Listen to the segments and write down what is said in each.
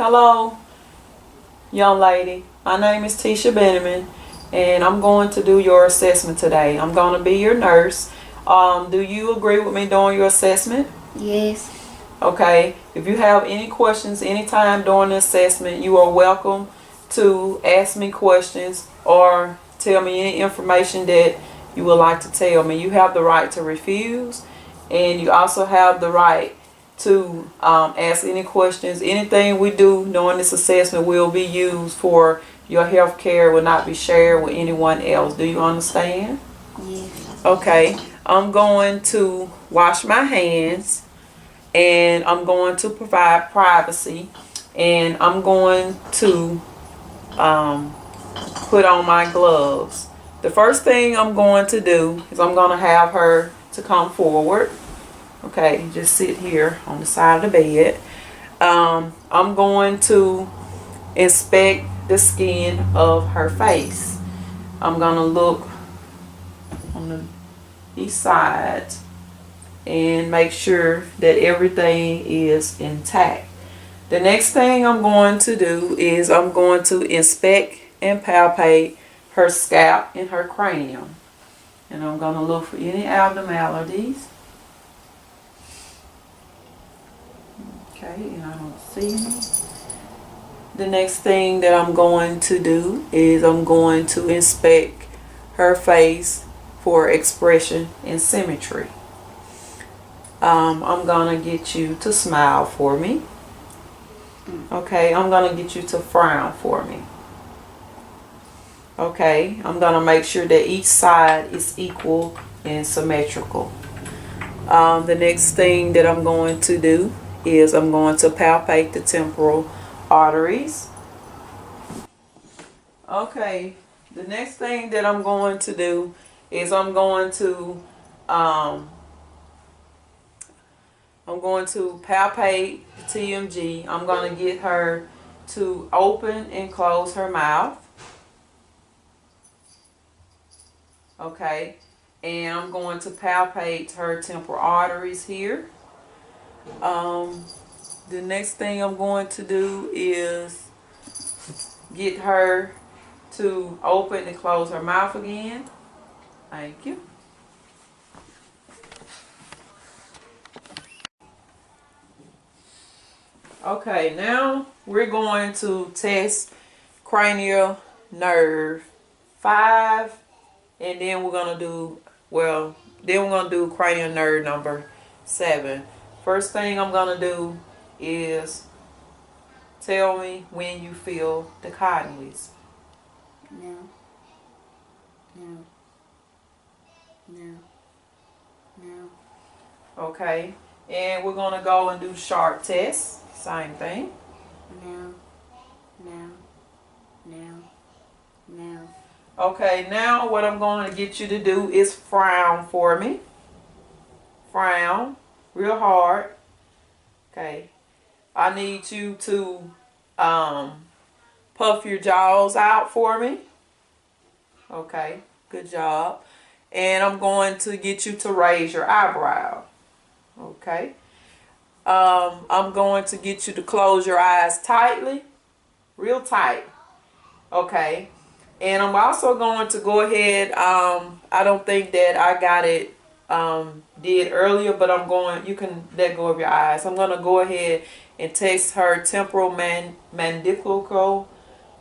Hello, young lady. My name is Tisha Benjamin, and I'm going to do your assessment today. I'm going to be your nurse. Do you agree with me doing your assessment? Yes. Okay. If you have any questions anytime during the assessment, you are welcome to ask me questions or tell me any information that you would like to tell me. You have the right to refuse, and you also have the right to ask any questions. Anything we do during this assessment will be used for your health care, will not be shared with anyone else. Do you understand? Yes. Okay. I'm going to wash my hands, and I'm going to provide privacy, and I'm going to put on my gloves. The first thing I'm going to do is I'm going to have her to come forward. Okay, just sit here on the side of the bed. I'm going to inspect the skin of her face. I'm going to look on the east side and make sure that everything is intact. The next thing I'm going to do is I'm going to inspect and palpate her scalp and her cranium. And I'm going to look for any abnormalities. Okay, and I don't see any. The next thing that I'm going to do is I'm going to inspect her face for expression and symmetry. I'm going to get you to smile for me. Okay, I'm going to get you to frown for me. Okay, I'm going to make sure that each side is equal and symmetrical. The next thing that I'm going to do is I'm going to palpate the temporal arteries. Okay, the next thing that I'm going to do is I'm going to palpate the TMG. I'm going to get her to open and close her mouth. Okay, and I'm going to palpate her temporal arteries here. The next thing I'm going to do is get her to open and close her mouth again. Thank you. Okay, now we're going to test cranial nerve 5, and then we're going to do, cranial nerve number 7. First thing I'm going to do is tell me when you feel the cottonlees. No. No. No. No. Okay, and we're going to go and do sharp tests. Same thing. No. No. No. No. Okay, now what I'm going to get you to do is frown for me. Frown real hard. Okay, I need you to puff your jaws out for me. Okay, good job. And I'm going to get you to raise your eyebrow. Okay. I'm going to get you to close your eyes tightly, real tight. Okay. And I'm also going to go ahead, I don't think that I got it did earlier, but you can let go of your eyes. I'm going to go ahead and test her temporal mandibular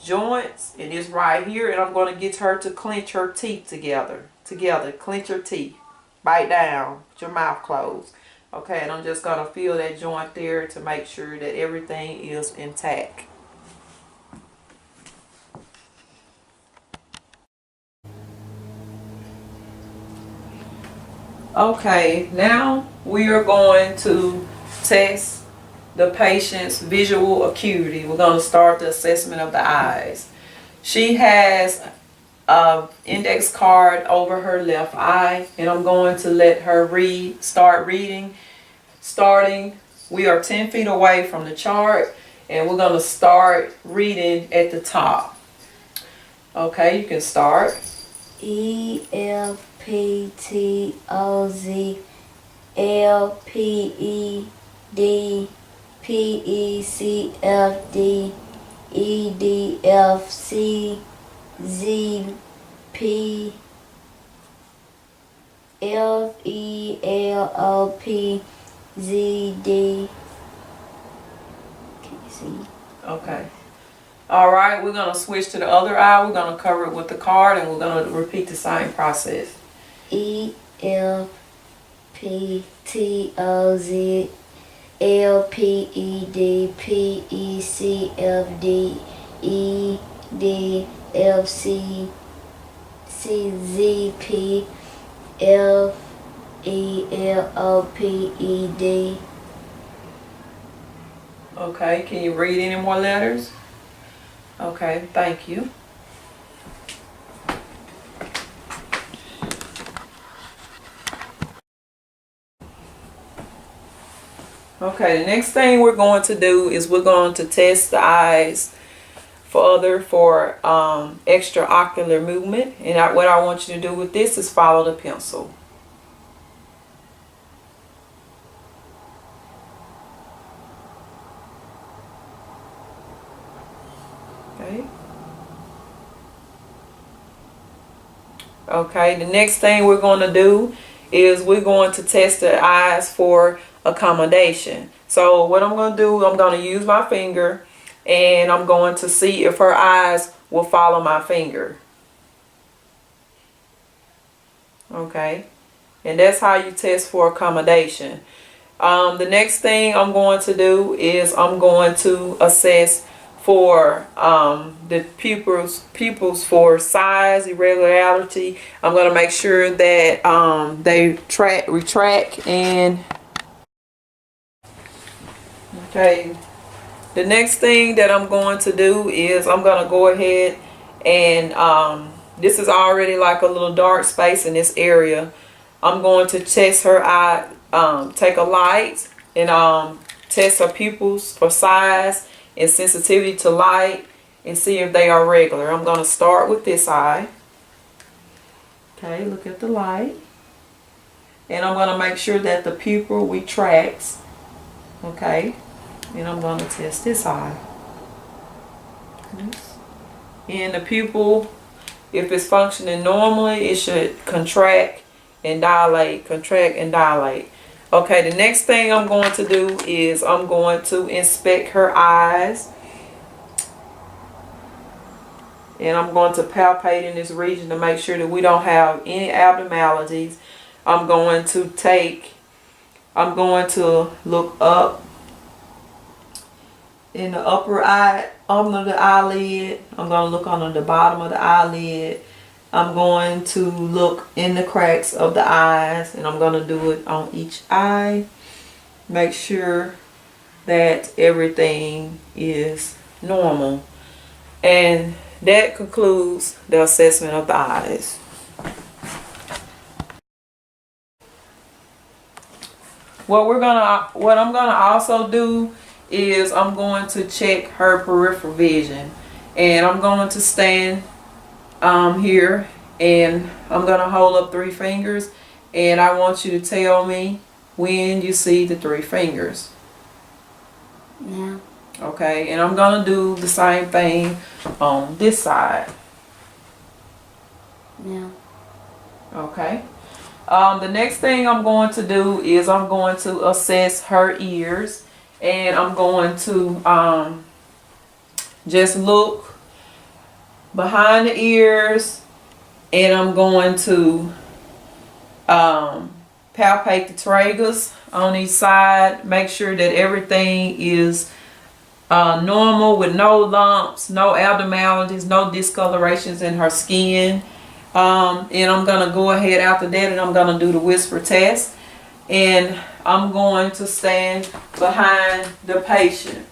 joints, and it's right here, and I'm going to get her to clench her teeth together, clench her teeth, bite down, with your mouth closed. Okay, and I'm just going to feel that joint there to make sure that everything is intact. Okay, now we are going to test the patient's visual acuity. We're going to start the assessment of the eyes. She has an index card over her left eye, and I'm going to let her start reading. Starting, we are 10 feet away from the chart, and we're going to start reading at the top. Okay, you can start. EFPTOZ LPEDP P, E, C, F, D, E, D, F, C, Z, P, F, E, L, O, P, Z, D. Can you see? Okay. All right, we're going to switch to the other eye. We're going to cover it with the card, and we're going to repeat the same process. E, F, P, T, O, Z, L, P, E, D, P, E, C, F, D, E, D, F, C, C, Z, P, F, E, L, O, P, E, D. Okay, can you read any more letters? Okay, thank you. Okay, the next thing we're going to do is we're going to test the eyes for extraocular movement. And what I want you to do with this is follow the pencil. Okay. Okay, the next thing we're going to do is we're going to test the eyes for accommodation. So what I'm going to do, I'm going to use my finger and I'm going to see if her eyes will follow my finger. Okay, and that's how you test for accommodation. The next thing I'm going to do is I'm going to assess for the pupils for size, irregularity. I'm going to make sure that they retract, and okay. The next thing that I'm going to do is I'm going to go ahead and this is already like a little dark space in this area. I'm going to test her eye, take a light and test her pupils for size and sensitivity to light and see if they are regular. I'm going to start with this eye. Okay, look at the light. And I'm going to make sure that the pupil retracts. Okay, and I'm going to test this eye. And the pupil, if it's functioning normally, it should contract and dilate, contract and dilate. Okay, the next thing I'm going to do is I'm going to inspect her eyes. And I'm going to palpate in this region to make sure that we don't have any abnormalities. I'm going to look up in the upper eye, under the eyelid. I'm going to look under the bottom of the eyelid. I'm going to look in the cracks of the eyes, and I'm going to do it on each eye. Make sure that everything is normal. And that concludes the assessment of the eyes. What I'm gonna also do is I'm going to check her peripheral vision, and I'm going to stand here, and I'm gonna hold up 3 fingers, and I want you to tell me when you see the 3 fingers. Now. Okay, and I'm gonna do the same thing on this side. Now. Okay. The next thing I'm going to do is I'm going to assess her ears, and I'm going to just look behind the ears, and I'm going to palpate the tragus on each side, make sure that everything is normal with no lumps, no abnormalities, no discolorations in her skin. And I'm going to go ahead after that and I'm going to do the whisper test. And I'm going to stand behind the patient.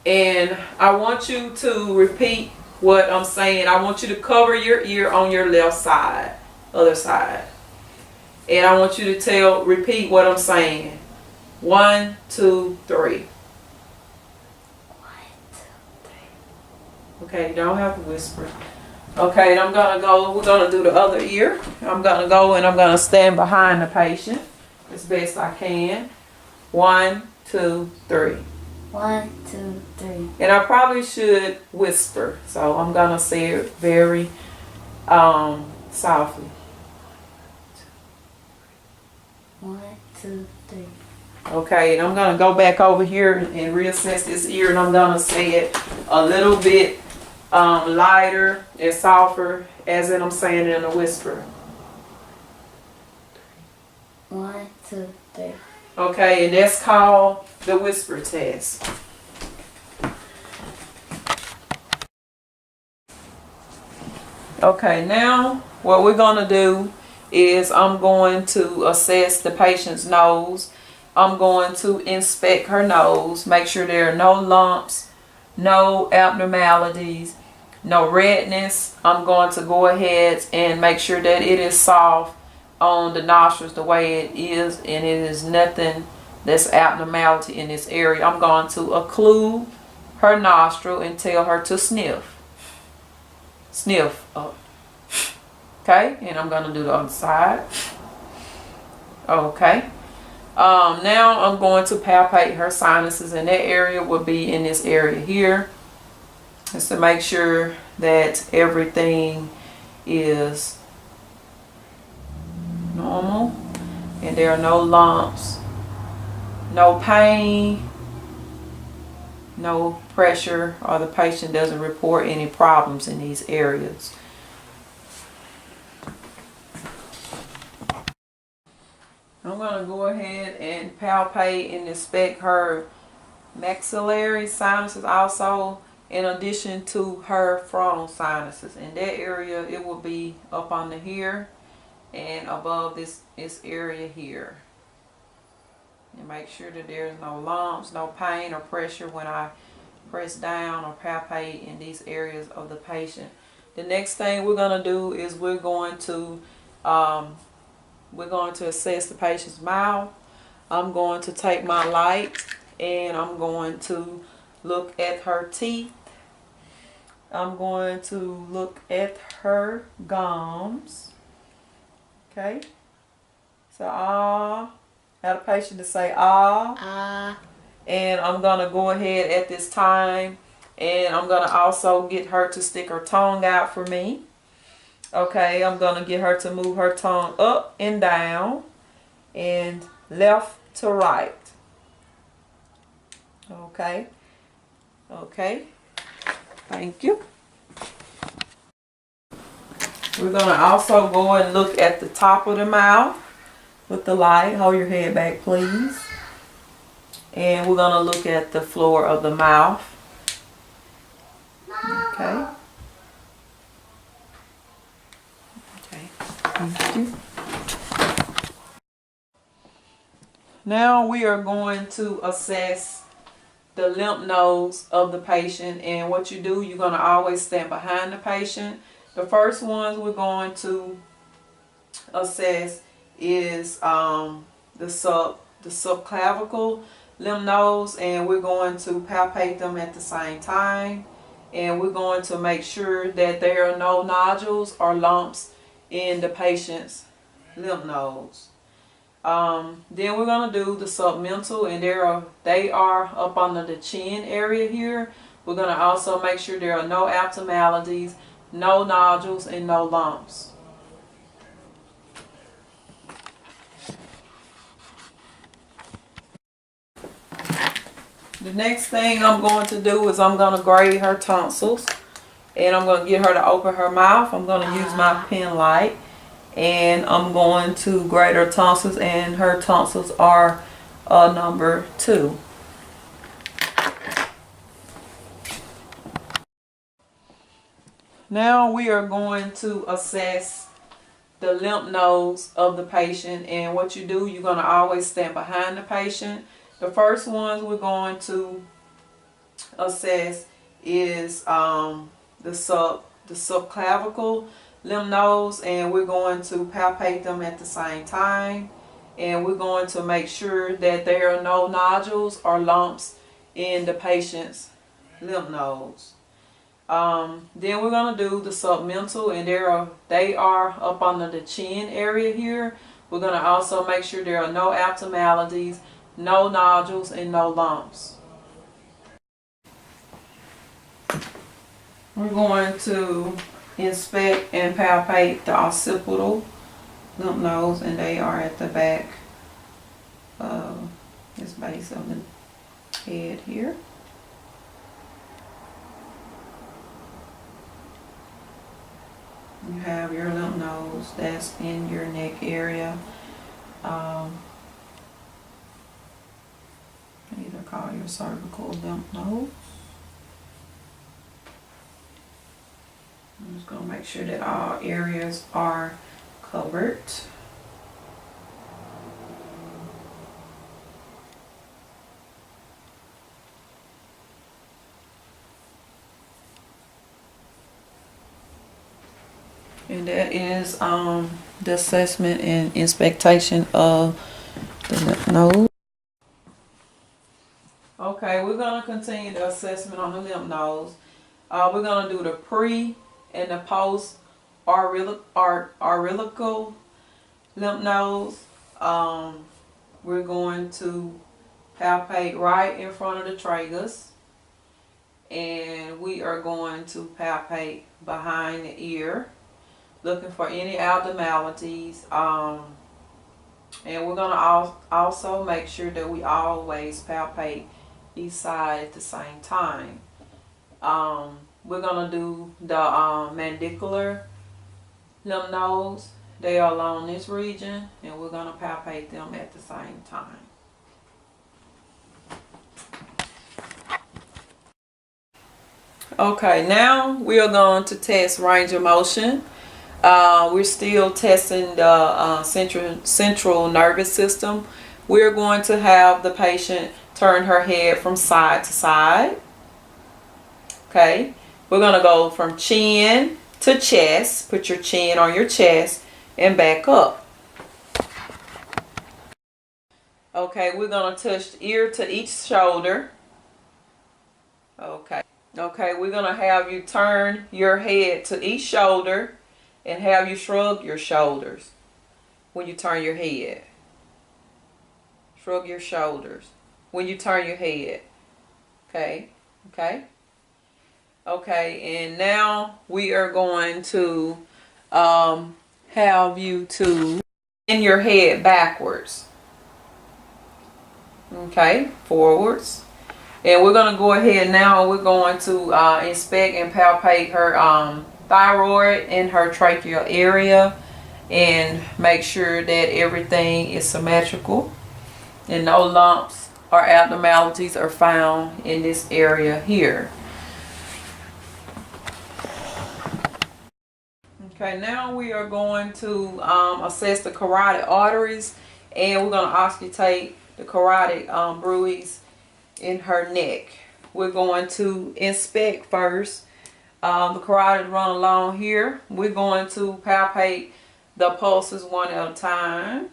And I want you to repeat what I'm saying. I want you to cover your ear on your left side, other side. And I want you to repeat what I'm saying. 1, 2, 3. 1, 2, 3. Okay, you don't have to whisper. Okay, and we're gonna do the other ear. I'm gonna go and I'm gonna stand behind the patient as best I can. 1, 2, 3. 1, 2, 3. And I probably should whisper, so I'm gonna say it very softly. 1, 2, 3. Okay, and I'm gonna go back over here and reassess this ear, and I'm gonna say it a little bit lighter and softer, as in I'm saying it in a whisper. 1, 2, 3. Okay, and that's called the whisper test. Okay, now what we're gonna do is I'm going to assess the patient's nose. I'm going to inspect her nose, make sure there are no lumps, no abnormalities, no redness. I'm going to go ahead and make sure that it is soft on the nostrils the way it is, and it is nothing that's abnormality in this area. I'm going to occlude her nostril and tell her to sniff. Sniff up. Okay, and I'm going to do the other side. Okay. Now I'm going to palpate her sinuses, and that area will be in this area here, just to make sure that everything is normal and there are no lumps, no pain, no pressure, or the patient doesn't report any problems in these areas. I'm going to go ahead and palpate and inspect her maxillary sinuses also, in addition to her frontal sinuses. In that area, it will be up under here and above this area here. And make sure that there's no lumps, no pain or pressure when I press down or palpate in these areas of the patient. The next thing we're going to do is we're going to assess the patient's mouth. I'm going to take my light and I'm going to look at her teeth. I'm going to look at her gums. Okay. So ah, had a patient to say ah. And I'm going to go ahead at this time and I'm going to also get her to stick her tongue out for me. Okay, I'm going to get her to move her tongue up and down and left to right. Okay. Okay. Thank you. We're going to also go and look at the top of the mouth with the light. Hold your head back, please. And we're going to look at the floor of the mouth. Okay. Okay. Thank you. Now we are going to assess the lymph nodes of the patient, and what you do, you're going to always stand behind the patient. The first ones we're going to assess is the subclavicle lymph nodes, and we're going to palpate them at the same time, and we're going to make sure that there are no nodules or lumps in the patient's lymph nodes. Then we're going to do the submental, and they are up under the chin area here. We're going to also make sure there are no abnormalities, no nodules, and no lumps. The next thing I'm going to do is I'm going to grade her tonsils, and I'm going to get her to open her mouth. I'm going to use my pen light, and I'm going to grade her tonsils, and her tonsils are number 2. Now we are going to assess the lymph nodes of the patient, and what you do, you're going to always stand behind the patient. The first ones we're going to assess is the subclavicle lymph nodes, and we're going to palpate them at the same time, and we're going to make sure that there are no nodules or lumps in the patient's lymph nodes. Then we're going to do the submental, and they are up under the chin area here. We're going to also make sure there are no abnormalities, no nodules, and no lumps. We're going to inspect and palpate the occipital lymph nodes, and they are at the back of this base of the head here. You have your lymph nodes that's in your neck area. Either call your cervical lymph nodes. I'm just going to make sure that all areas are covered. And that is the assessment and inspection of the lymph node. Okay, we're going to continue the assessment on the lymph nodes. We're going to do the pre and the post auricular lymph nodes. We're going to palpate right in front of the tragus, and we are going to palpate behind the ear, looking for any abnormalities. And we're going to also make sure that we always palpate each side at the same time. We're going to do the mandibular lymph nodes. They are along this region, and we're going to palpate them at the same time. Okay, now we are going to test range of motion. We're still testing the central nervous system. We're going to have the patient turn her head from side to side. Okay, we're going to go from chin to chest. Put your chin on your chest and back up. Okay, we're going to touch ear to each shoulder. Okay, we're going to have you turn your head to each shoulder and have you shrug your shoulders when you turn your head. Shrug your shoulders when you turn your head. Okay. Okay, and now we are going to have you to bend your head backwards. Okay, forwards. And we're going to go ahead now. We're going to inspect and palpate her thyroid and her tracheal area and make sure that everything is symmetrical and no lumps or abnormalities are found in this area here. Okay, now we are going to assess the carotid arteries, and we're going to auscultate the carotid bruits in her neck. We're going to inspect first. The carotid run along here. We're going to palpate the pulses one at a time.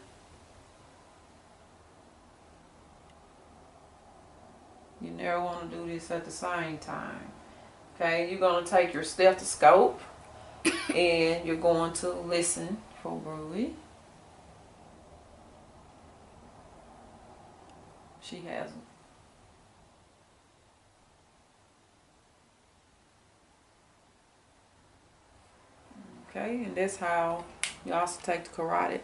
You never want to do this at the same time. Okay, you're going to take your stethoscope and you're going to listen for bruit. She has them. Okay, and that's how you also take the carotid.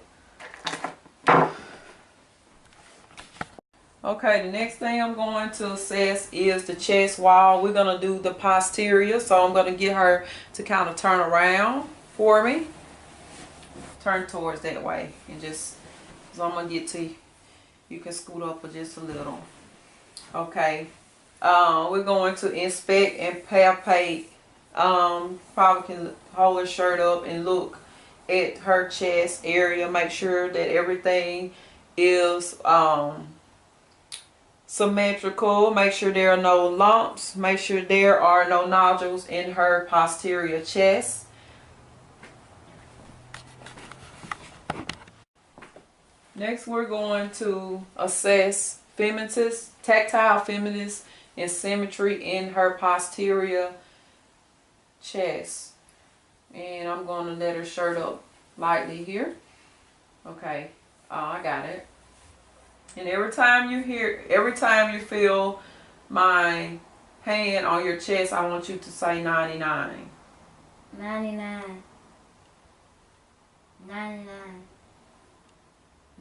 Okay, the next thing I'm going to assess is the chest wall. We're going to do the posterior, so I'm going to get her to kind of turn around for me. Turn towards that way, and just, so I'm going to get to you. You can scoot up just a little. Okay, we're going to inspect and palpate. Probably can hold her shirt up and look at her chest area. Make sure that everything is symmetrical. Make sure there are no lumps. Make sure there are no nodules in her posterior chest. Next, we're going to assess femoris, tactile femoris, and symmetry in her posterior chest. And I'm going to let her shirt up lightly here. Okay, I got it. And every time you feel my hand on your chest, I want you to say 99. 99, 99,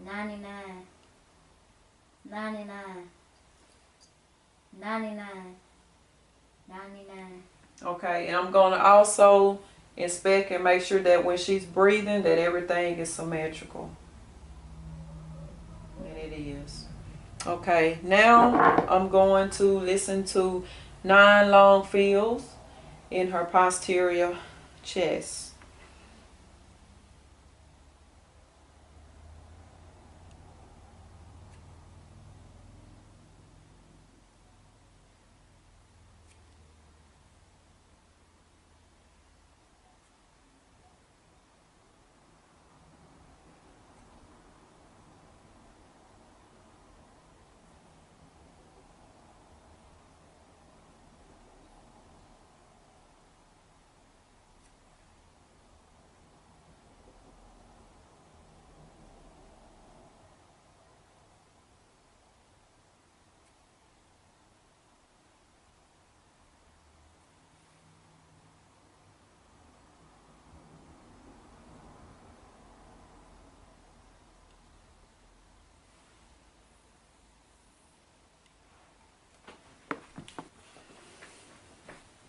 99, 99, 99, 99. Okay, and I'm gonna also inspect and make sure that when she's breathing that everything is symmetrical. And it is. Okay, now I'm going to listen to 9 long fills in her posterior chest.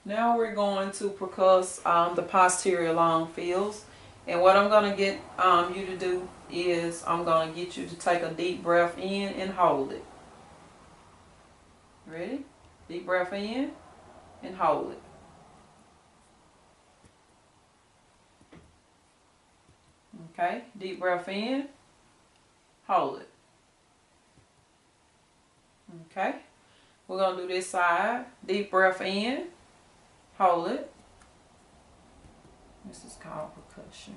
Now we're going to percuss the posterior long fills. And what I'm going to get you to do is I'm going to get you to take a deep breath in and hold it. Ready? Deep breath in and hold it. Okay, deep breath in, hold it. Okay, we're going to do this side. Deep breath in, hold it. This is called percussion.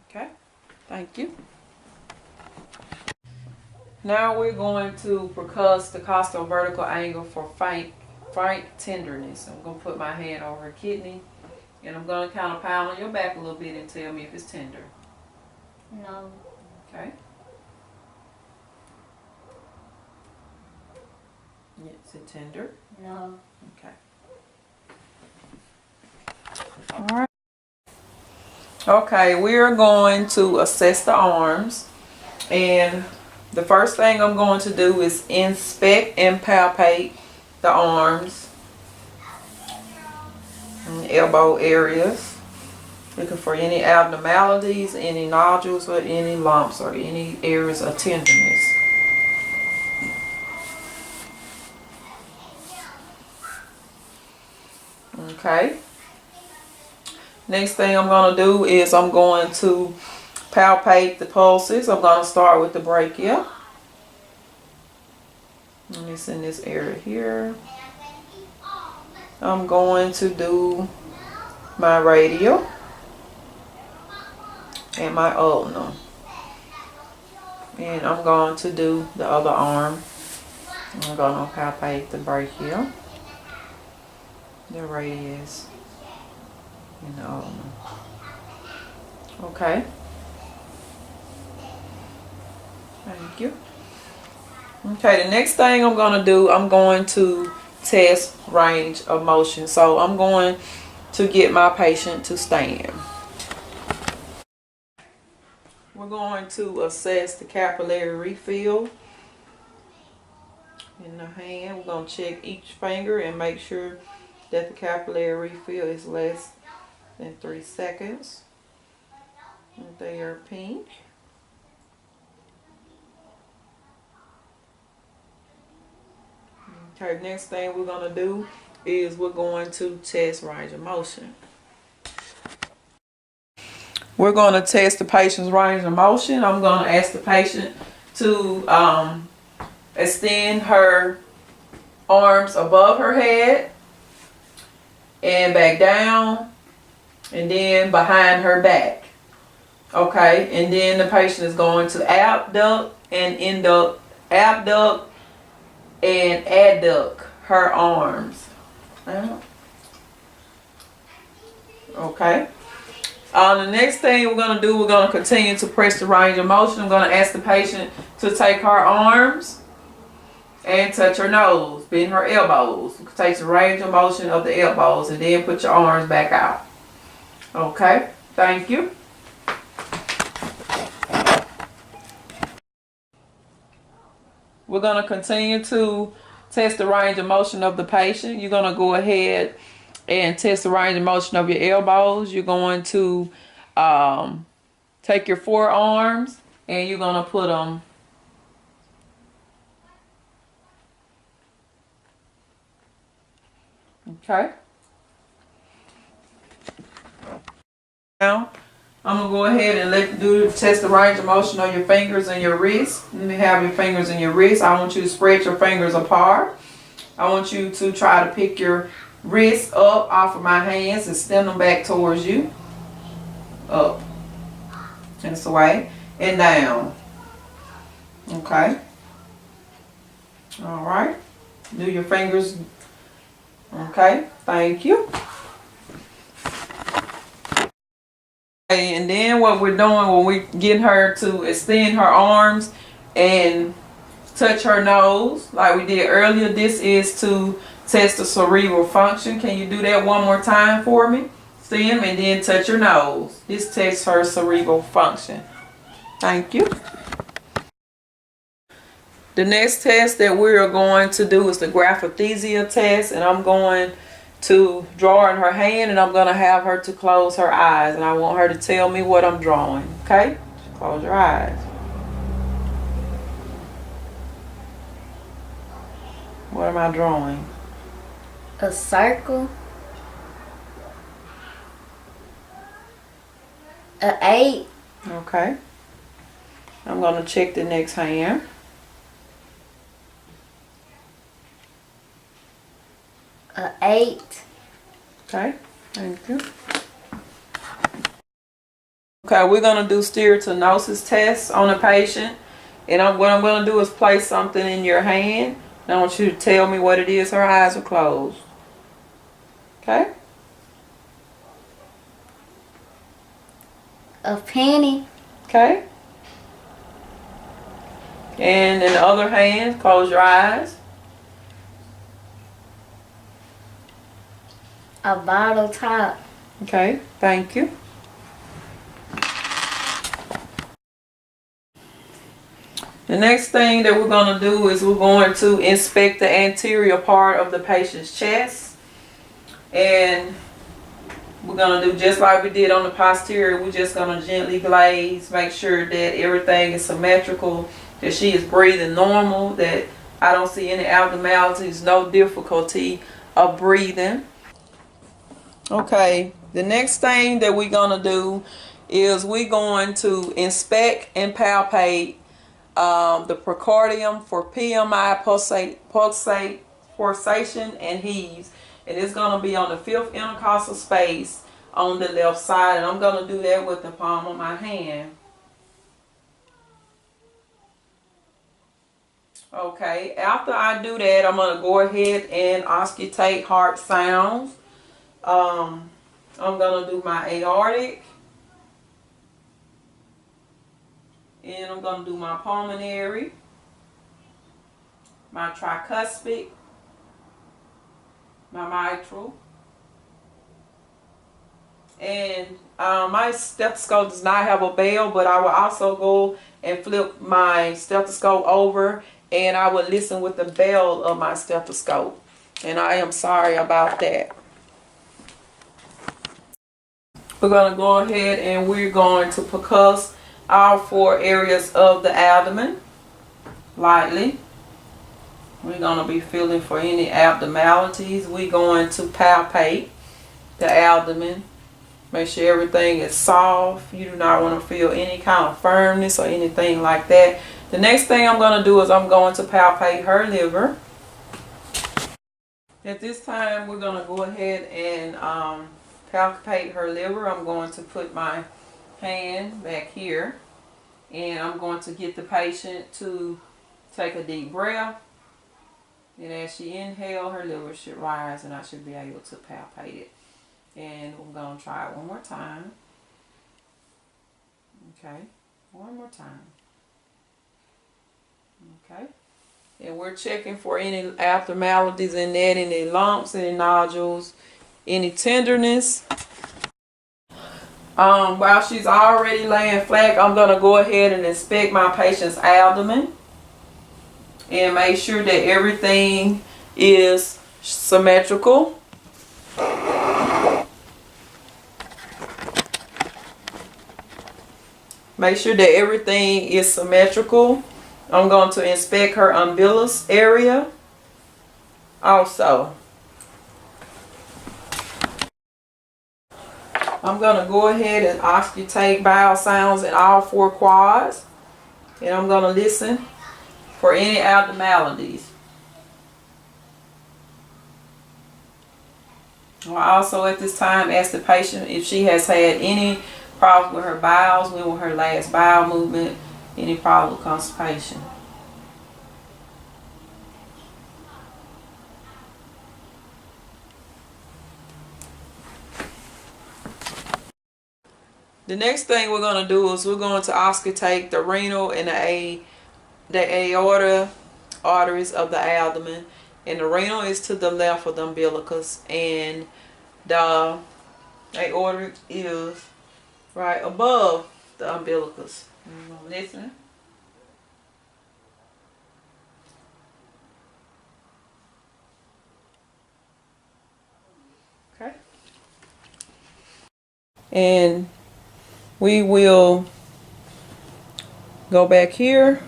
Okay, thank you. Now we're going to percuss the costal vertical angle for frank tenderness. I'm going to put my hand over her kidney and I'm going to kind of pound on your back a little bit and tell me if it's tender. No. Okay. Is it tender? No. Okay. All right. Okay, we're going to assess the arms, and the first thing I'm going to do is inspect and palpate the arms and elbow areas, looking for any abnormalities, any nodules, or any lumps, or any areas of tenderness. Okay. Next thing I'm going to do is I'm going to palpate the pulses. I'm going to start with the brachia. And it's in this area here. I'm going to do my radial and my ulnar. And I'm going to do the other arm. I'm going to palpate the brachia, the radius, and the ulnar. Okay. Thank you. Okay, the next thing I'm going to do, I'm going to test range of motion. So I'm going to get my patient to stand. We're going to assess the capillary refill in the hand. We're going to check each finger and make sure that the capillary refill is less than 3 seconds. And they are pink. Okay, next thing we're going to do is we're going to test range of motion. We're going to test the patient's range of motion. I'm going to ask the patient to extend her arms above her head and back down and then behind her back. Okay, and then the patient is going to abduct and induct, abduct and adduct her arms. Okay. The next thing we're going to do, we're going to continue to press the range of motion. I'm going to ask the patient to take her arms and touch her nose, bend her elbows. Take the range of motion of the elbows and then put your arms back out. Okay, thank you. We're going to continue to test the range of motion of the patient. You're going to go ahead and test the range of motion of your elbows. You're going to take your forearms and you're going to put them okay. Now I'm gonna go ahead and test the range of motion of your fingers and your wrists. Let me have your fingers and your wrists. I want you to spread your fingers apart. I want you to try to pick your wrists up off of my hands and extend them back towards you. Up and this way and down. Okay. All right. Do your fingers. Okay. Thank you. And then what we're doing when we're getting her to extend her arms and touch her nose like we did earlier, this is to test the cerebral function. Can you do that one more time for me? Extend and then touch your nose. This tests her cerebral function. Thank you. The next test that we're going to do is the graphesthesia test, and I'm going to draw in her hand and I'm going to have her to close her eyes and I want her to tell me what I'm drawing. Okay? Close your eyes. What am I drawing? A circle. A 8. Okay. I'm going to check the next hand. A 8. Okay, thank you. Okay, we're going to do stereotenosis tests on a patient. And what I'm going to do is place something in your hand. And I want you to tell me what it is. Her eyes are closed. Okay? A penny. Okay? And in the other hand, close your eyes. A bottle top. Okay, thank you. The next thing that we're going to do is we're going to inspect the anterior part of the patient's chest. And we're going to do just like we did on the posterior. We're just going to gently glaze, make sure that everything is symmetrical, that she is breathing normal, that I don't see any abnormalities, no difficulty of breathing. Okay, the next thing that we're going to do is we're going to inspect and palpate the precordium for PMI, pulsation, and heaves. And it's going to be on the 5th intercostal space on the left side. And I'm going to do that with the palm of my hand. Okay, after I do that, I'm going to go ahead and auscultate heart sounds. I'm going to do my aortic. And I'm going to do my pulmonary, my tricuspid, my mitral. And my stethoscope does not have a bell, but I will also go and flip my stethoscope over and I will listen with the bell of my stethoscope. And I am sorry about that. We're going to go ahead and we're going to percuss all 4 areas of the abdomen lightly. We're going to be feeling for any abnormalities. We're going to palpate the abdomen. Make sure everything is soft. You do not want to feel any kind of firmness or anything like that. The next thing I'm going to do is I'm going to palpate her liver. At this time, we're going to go ahead and palpate her liver. I'm going to put my hand back here and I'm going to get the patient to take a deep breath. And as she inhales, her liver should rise and I should be able to palpate it. And I'm going to try it one more time. Okay, one more time. Okay, and we're checking for any abnormalities in that, any lumps, any nodules, any tenderness. While she's already laying flat, I'm gonna go ahead and inspect my patient's abdomen and make sure that everything is symmetrical. Make sure that everything is symmetrical. I'm going to inspect her umbilicus area also. I'm going to go ahead and auscultate bowel sounds in all four quads. And I'm going to listen for any abnormalities. I'll also at this time ask the patient if she has had any problems with her bowels, when was her last bowel movement, any problem with constipation. The next thing we're going to do is we're going to auscultate the renal and the aorta arteries of the abdomen. And the renal is to the left of the umbilicus, and the aorta is right above the umbilicus. Listen. Okay. And we will go back here.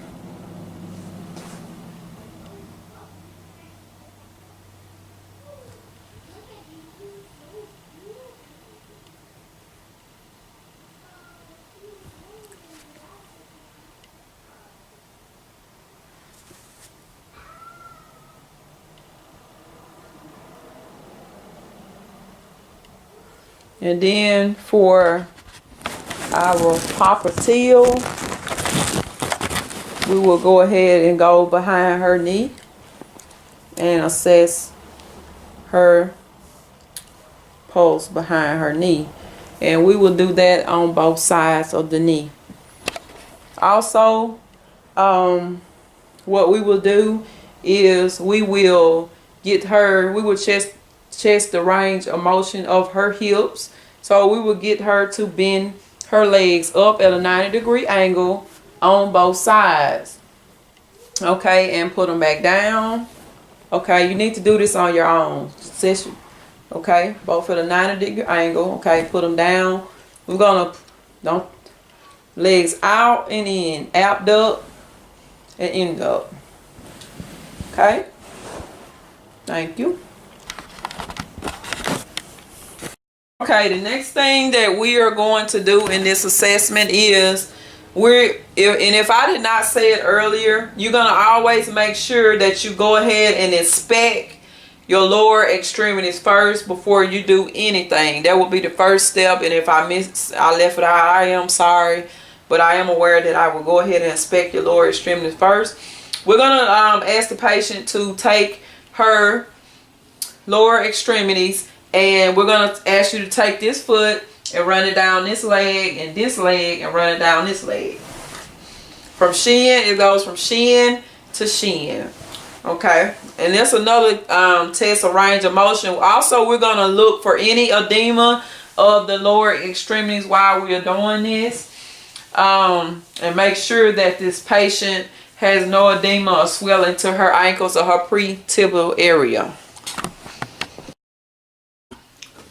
And then for our popliteal, we will go ahead and go behind her knee and assess her pulse behind her knee. And we will do that on both sides of the knee. Also, what we will do is we will test the range of motion of her hips. So we will get her to bend her legs up at a 90-degree angle on both sides. Okay, and put them back down. Okay, you need to do this on your own. Okay, both at a 90-degree angle. Okay, put them down. We're gonna legs out and in, abduct and induct. Okay, thank you. Okay, the next thing that we are going to do in this assessment is if I did not say it earlier, you're going to always make sure that you go ahead and inspect your lower extremities first before you do anything. That will be the first step, and if I left it out, I am sorry, but I am aware that I will go ahead and inspect your lower extremities first. We're going to ask the patient to take her lower extremities, and we're going to ask you to take this foot and run it down this leg and run it down this leg. From shin, it goes from shin to shin. Okay, and that's another test of range of motion. Also, we're going to look for any edema of the lower extremities while we are doing this, and make sure that this patient has no edema or swelling to her ankles or her pre-tibial area.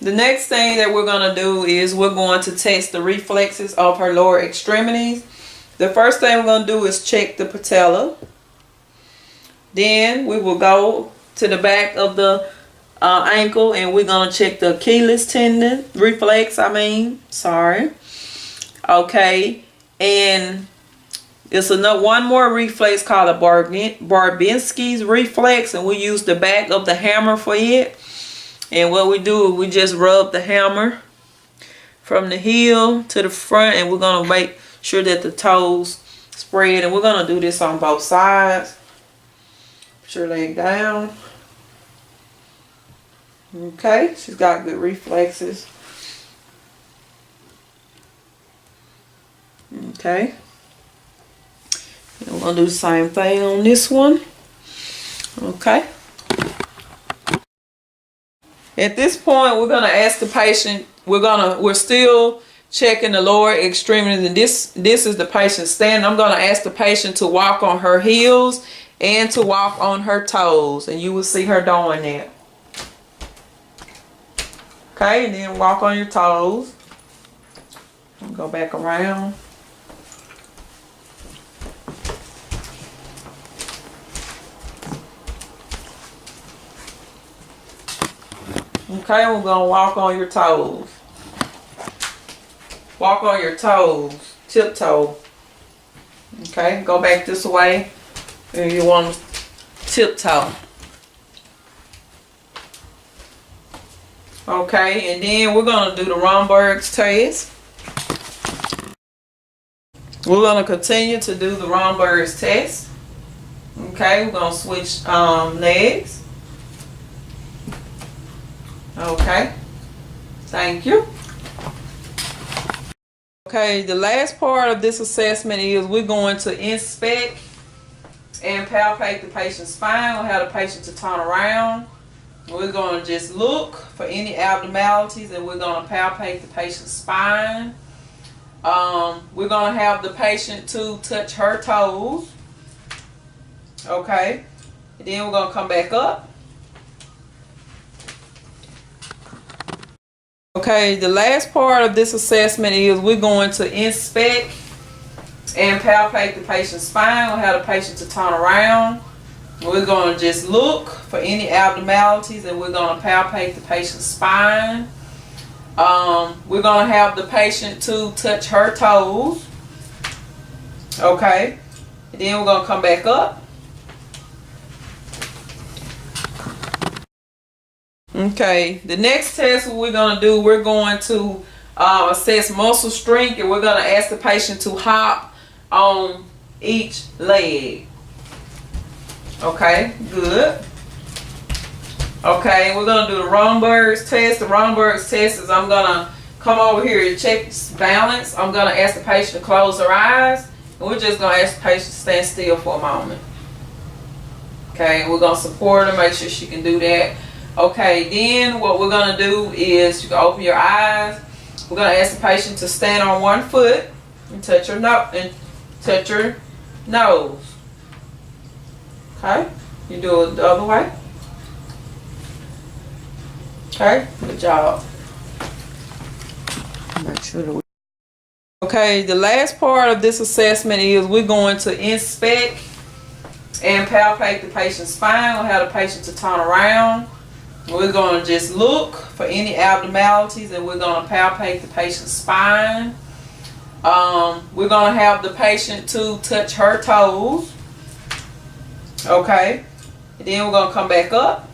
The next thing that we're going to do is we're going to test the reflexes of her lower extremities. The first thing we're going to do is check the patella. Then we will go to the back of the ankle, and we're going to check the Achilles tendon reflex. Okay, and it's one more reflex called a Babinski's reflex, and we use the back of the hammer for it. And what we do is we just rub the hammer from the heel to the front, and we're going to make sure that the toes spread. And we're going to do this on both sides. Put your leg down. Okay, she's got good reflexes. Okay. And we're gonna do the same thing on this one. Okay. At this point, we're gonna ask the patient. We're still checking the lower extremities, and this is the patient standing. I'm gonna ask the patient to walk on her heels and to walk on her toes, and you will see her doing that. Okay, and then walk on your toes. Go back around. Okay, we're gonna walk on your toes. Walk on your toes, tiptoe. Okay, go back this way, and you want to tiptoe. Okay, and then we're gonna do the Romberg's test. We're gonna continue to do the Romberg's test. Okay, we're gonna switch legs. Okay, thank you. Okay, the last part of this assessment is we're going to inspect and palpate the patient's spine. We'll have the patient to turn around. We're going to just look for any abnormalities, and we're going to palpate the patient's spine. We're going to have the patient to touch her toes. Okay, and then we're going to come back up. Okay, the last part of this assessment is we're going to inspect and palpate the patient's spine. We'll have the patient to turn around. We're going to just look for any abnormalities, and we're going to palpate the patient's spine. We're going to have the patient to touch her toes. Okay, and then we're going to come back up. Okay, the next test we're going to do, we're going to assess muscle strength, and we're going to ask the patient to hop on each leg. Okay, good. Okay, we're going to do the Romberg's test. The Romberg's test is I'm going to come over here and check balance. I'm going to ask the patient to close her eyes, and we're just going to ask the patient to stand still for a moment. Okay, we're going to support her, make sure she can do that. Okay, then what we're going to do is you can open your eyes. We're going to ask the patient to stand on one foot and touch her nose. Okay, you do it the other way. Okay, good job. Make sure that okay, the last part of this assessment is we're going to inspect and palpate the patient's spine. We'll have the patient to turn around. We're going to just look for any abnormalities, and we're going to palpate the patient's spine. We're going to have the patient to touch her toes. Okay, and then we're going to come back up.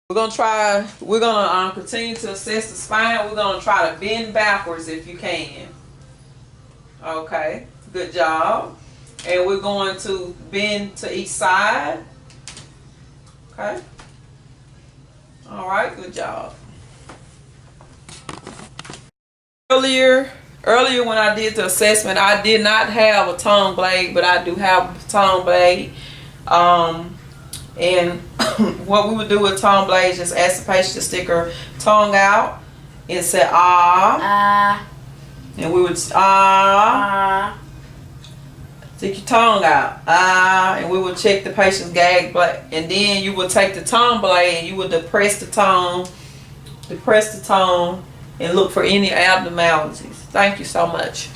We're going to continue to assess the spine. We're going to try to bend backwards if you can. Okay, good job. And we're going to bend to each side. Okay. All right, good job. Earlier when I did the assessment, I did not have a tongue blade, but I do have a tongue blade. And what we would do with tongue blades is ask the patient to stick her tongue out and say ah. And we would stick your tongue out, and we would check the patient's gag blade, and then you would take the tongue blade and you would depress the tongue, and look for any abnormalities. Thank you so much.